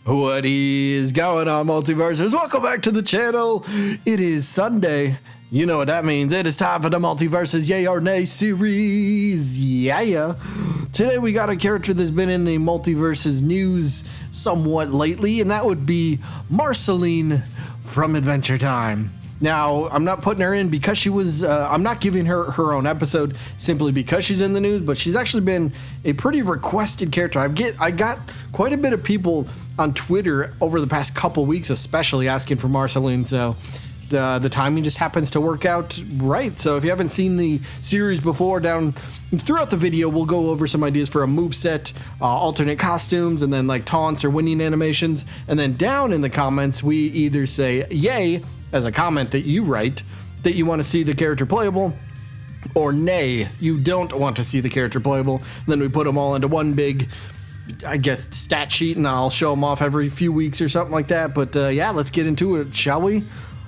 What is going on, Multiversers? Welcome back to the channel. It is Sunday. You know what that means. It is time for the Multiversus Yay or Nay series. Yeah. Today we got a character that's been in the Multiversus news somewhat lately, and that would be Marceline from Adventure Time. Now, I'm not putting her in because she was, I'm not giving her her own episode simply because she's in the news, but she's actually been a pretty requested character. I got quite a bit of people on Twitter over the past couple weeks, especially asking for Marceline, so the timing just happens to work out right. So if you haven't seen the series before, down throughout the video, we'll go over some ideas for a moveset, alternate costumes, and then like taunts or winning animations. And then down in the comments, we either say yay as a comment that you write, that you want to see the character playable, or nay, you don't want to see the character playable. And then we put them all into one big, I guess, stat sheet, and I'll show them off every few weeks or something like that. But yeah, let's get into it, shall we?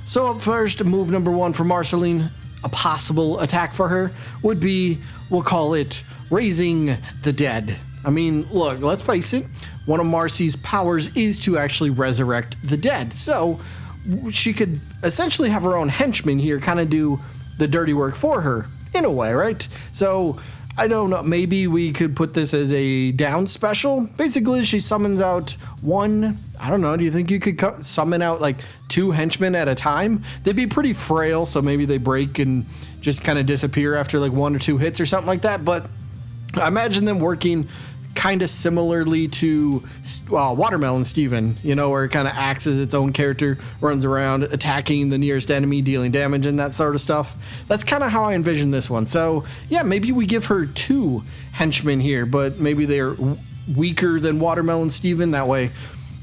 So up first, move number one for Marceline, a possible attack for her would be, we'll call it raising the dead. I mean, look, let's face it, one of Marcy's powers is to actually resurrect the dead. So she could essentially have her own henchman here kind of do the dirty work for her in a way, right? So I don't know, maybe we could put this as a down special. Basically, she summons out one, I don't know, do you think you could summon out like 2 henchmen at a time? They'd be pretty frail, so maybe they break and just kind of disappear after like 1 or 2 hits or something like that. But I imagine them working kind of similarly to Watermelon Steven, you know, where it kind of acts as its own character, runs around attacking the nearest enemy, dealing damage and that sort of stuff. That's kind of how I envision this one. So yeah, maybe we give her 2 henchmen here, but maybe they're weaker than Watermelon Steven. That way,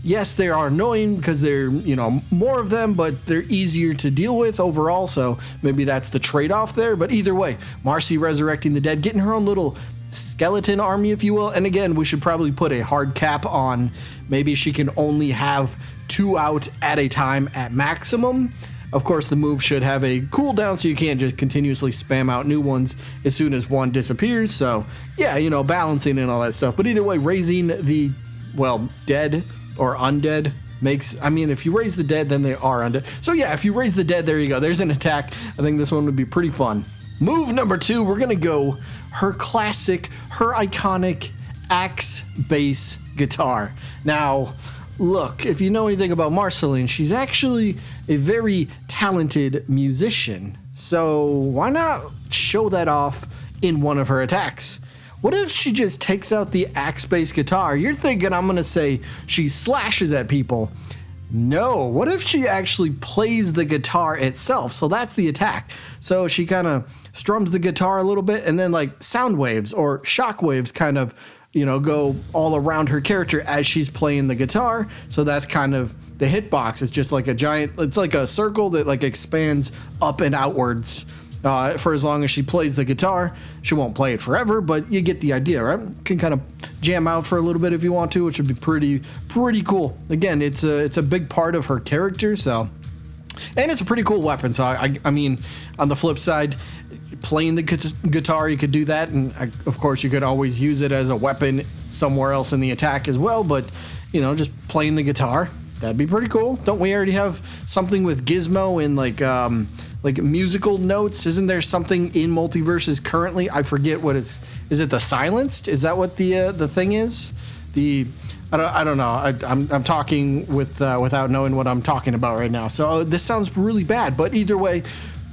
yes, they are annoying because they're, you know, more of them, but they're easier to deal with overall. So maybe that's the trade-off there. But either way, Marcy resurrecting the dead, getting her own little skeleton army, if you will. And again, we should probably put a hard cap on maybe she can only have 2 out at a time at maximum. Of course, the move should have a cooldown, so you can't just continuously spam out new ones as soon as one disappears. So yeah, you know, balancing and all that stuff. But either way, raising the, well, dead or undead makes, I mean, if you raise the dead, then they are undead. So yeah, if you raise the dead, there you go. There's an attack. I think this one would be pretty fun. Move number 2, we're gonna go her classic, her iconic axe bass guitar. Now, look, if you know anything about Marceline, she's actually a very talented musician. So why not show that off in one of her attacks? What if she just takes out the axe bass guitar? You're thinking I'm gonna say she slashes at people. No, what if she actually plays the guitar itself? So that's the attack. So she kind of strums the guitar a little bit, and then like sound waves or shock waves kind of, you know, go all around her character as she's playing the guitar. So that's kind of the hitbox. It's just like a giant, it's like a circle that like expands up and outwards. For as long as she plays the guitar. She won't play it forever, but you get the idea, right? Can kind of jam out for a little bit if you want to, which would be pretty cool. Again, it's a big part of her character, so, and it's a pretty cool weapon. So I mean, on the flip side, playing the guitar, you could do that, and of course you could always use it as a weapon somewhere else in the attack as well. But you know, just playing the guitar, that'd be pretty cool. Don't we already have something with Gizmo in like musical notes? Isn't there something in Multiverses currently? I forget what it's. Is it the silenced? Is that what the thing is? I don't know. I'm talking without knowing what I'm talking about right now. So this sounds really bad. But either way,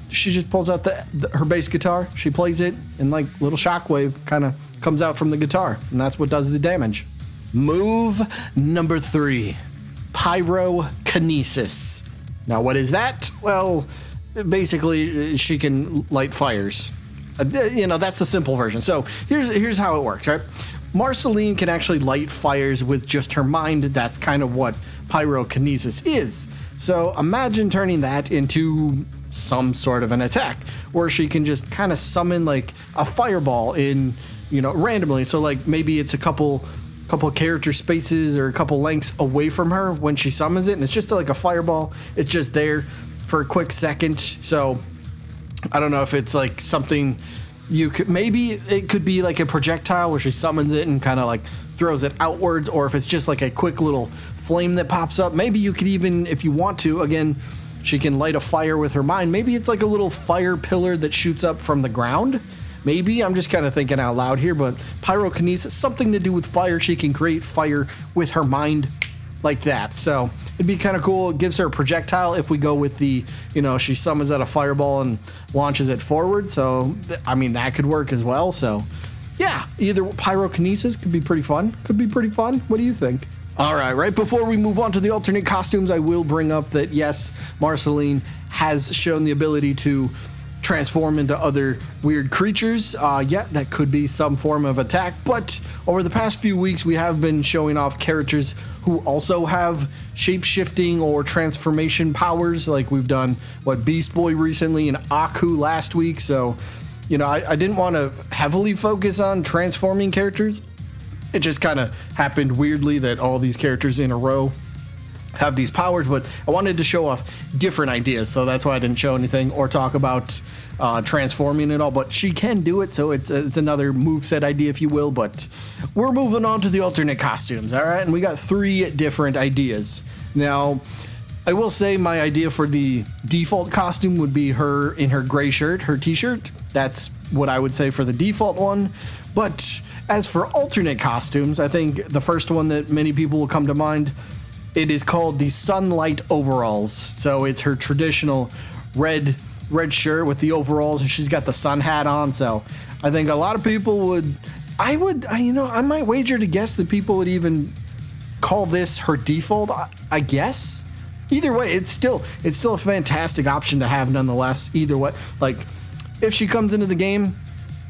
she just pulls out her bass guitar. She plays it, and like little shockwave kind of comes out from the guitar, and that's what does the damage. Move number 3, pyrokinesis. Now, what is that? Well, basically, she can light fires. You know, that's the simple version. So here's how it works, right? Marceline can actually light fires with just her mind. That's kind of what pyrokinesis is. So imagine turning that into some sort of an attack where she can just kind of summon like a fireball in, you know, randomly. So like maybe it's a couple character spaces or a couple lengths away from her when she summons it, and it's just like a fireball. It's just there for a quick second. So I don't know if it's like something You could, maybe it could be like a projectile where she summons it and kind of like throws it outwards, or if it's just like a quick little flame that pops up. Maybe you could even, if you want to, again, she can light a fire with her mind. Maybe it's like a little fire pillar that shoots up from the ground. Maybe, I'm just kind of thinking out loud here, but pyrokinesis, something to do with fire. She can create fire with her mind like that. So it'd be kind of cool. It gives her a projectile if we go with the, you know, she summons out a fireball and launches it forward. So, I mean, that could work as well. So, yeah, either pyrokinesis could be pretty fun. Could be pretty fun. What do you think? All right before we move on to the alternate costumes, I will bring up that, yes, Marceline has shown the ability to transform into other weird creatures. Yeah, that could be some form of attack, but over the past few weeks we have been showing off characters who also have shape-shifting or transformation powers, like we've done Beast Boy recently and Aku last week. So, you know, I didn't want to heavily focus on transforming characters. It just kind of happened weirdly that all these characters in a row have these powers, but I wanted to show off different ideas, so that's why I didn't show anything or talk about transforming at all. But she can do it, so it's another moveset idea, if you will. But we're moving on to the alternate costumes, all right? And we got 3 different ideas. Now, I will say my idea for the default costume would be her in her gray shirt, her t-shirt. That's what I would say for the default one. But as for alternate costumes, I think the first one that many people will come to mind, it is called the Sunlight Overalls. So it's her traditional red shirt with the overalls, and she's got the sun hat on. So I think a lot of people I might wager to guess that people would even call this her default, I guess. Either way, it's still a fantastic option to have nonetheless. Either way, like if she comes into the game,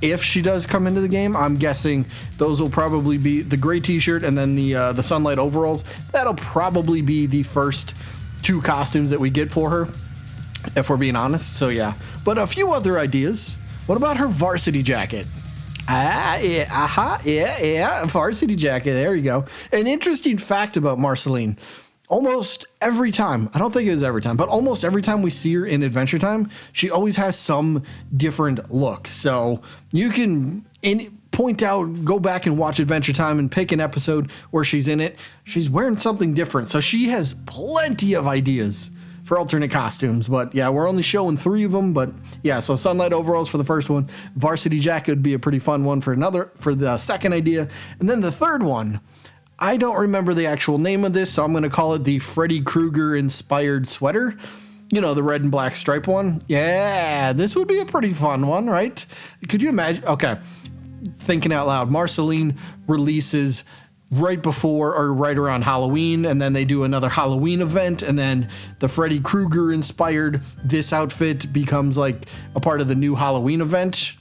if she does come into the game, I'm guessing those will probably be the gray t-shirt and then the sunlight overalls. That'll probably be the first 2 costumes that we get for her, if we're being honest. So yeah, but a few other ideas. What about her varsity jacket? Yeah, varsity jacket. There you go. An interesting fact about Marceline. Almost every time, I don't think it was every time, but almost every time we see her in Adventure Time, she always has some different look. So you can go back and watch Adventure Time and pick an episode where she's in it. She's wearing something different. So she has plenty of ideas for alternate costumes. But yeah, we're only showing 3 of them. But yeah, so sunlight overalls for the first one. Varsity jacket would be a pretty fun one for the second idea. And then the third one, I don't remember the actual name of this, so I'm going to call it the Freddy Krueger inspired sweater. You know, the red and black stripe one. Yeah, this would be a pretty fun one, right? Could you imagine? Okay, thinking out loud. Marceline releases right before or right around Halloween, and then they do another Halloween event, and then the Freddy Krueger inspired this outfit becomes like a part of the new Halloween event.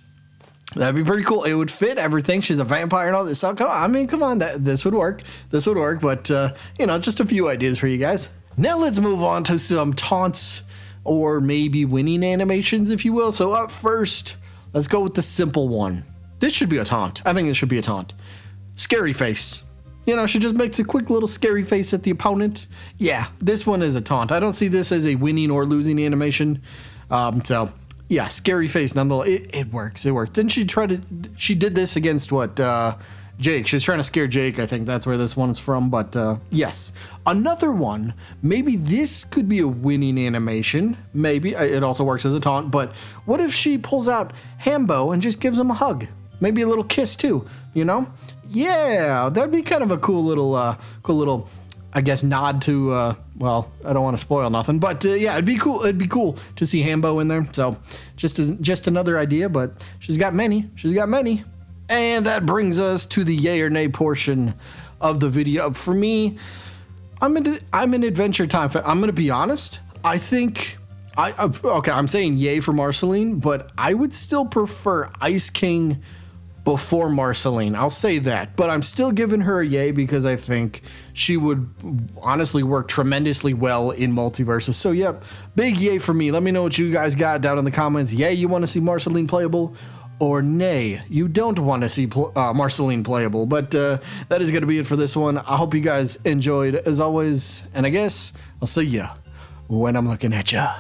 That'd be pretty cool. It would fit everything. She's a vampire and all this stuff. Come on, this would work. This would work, but, you know, just a few ideas for you guys. Now let's move on to some taunts or maybe winning animations, if you will. So up first, let's go with the simple one. This should be a taunt. I think this should be a taunt. Scary face. You know, she just makes a quick little scary face at the opponent. Yeah, this one is a taunt. I don't see this as a winning or losing animation. So... yeah, scary face nonetheless. It works. It works. Didn't she she did this against Jake. She's trying to scare Jake. I think that's where this one's from. But yes, another one. Maybe this could be a winning animation. Maybe it also works as a taunt. But what if she pulls out Hambo and just gives him a hug? Maybe a little kiss too, you know? Yeah, that'd be kind of a cool little, I guess, nod to, well, I don't want to spoil nothing, but yeah, it'd be cool. It'd be cool to see Hambo in there. So just another idea, but she's got many. And that brings us to the yay or nay portion of the video. For me, I'm an Adventure Time fan. I'm going to be honest. I think I'm saying yay for Marceline, but I would still prefer Ice King before Marceline. I'll say that, but I'm still giving her a yay because I think she would honestly work tremendously well in Multiversus. So yep, big yay for me. Let me know what you guys got down in the comments. Yay, you want to see Marceline playable, or nay, you don't want to see Marceline playable. But that is going to be it for this one. I hope you guys enjoyed as always, and I guess I'll see ya when I'm looking at ya.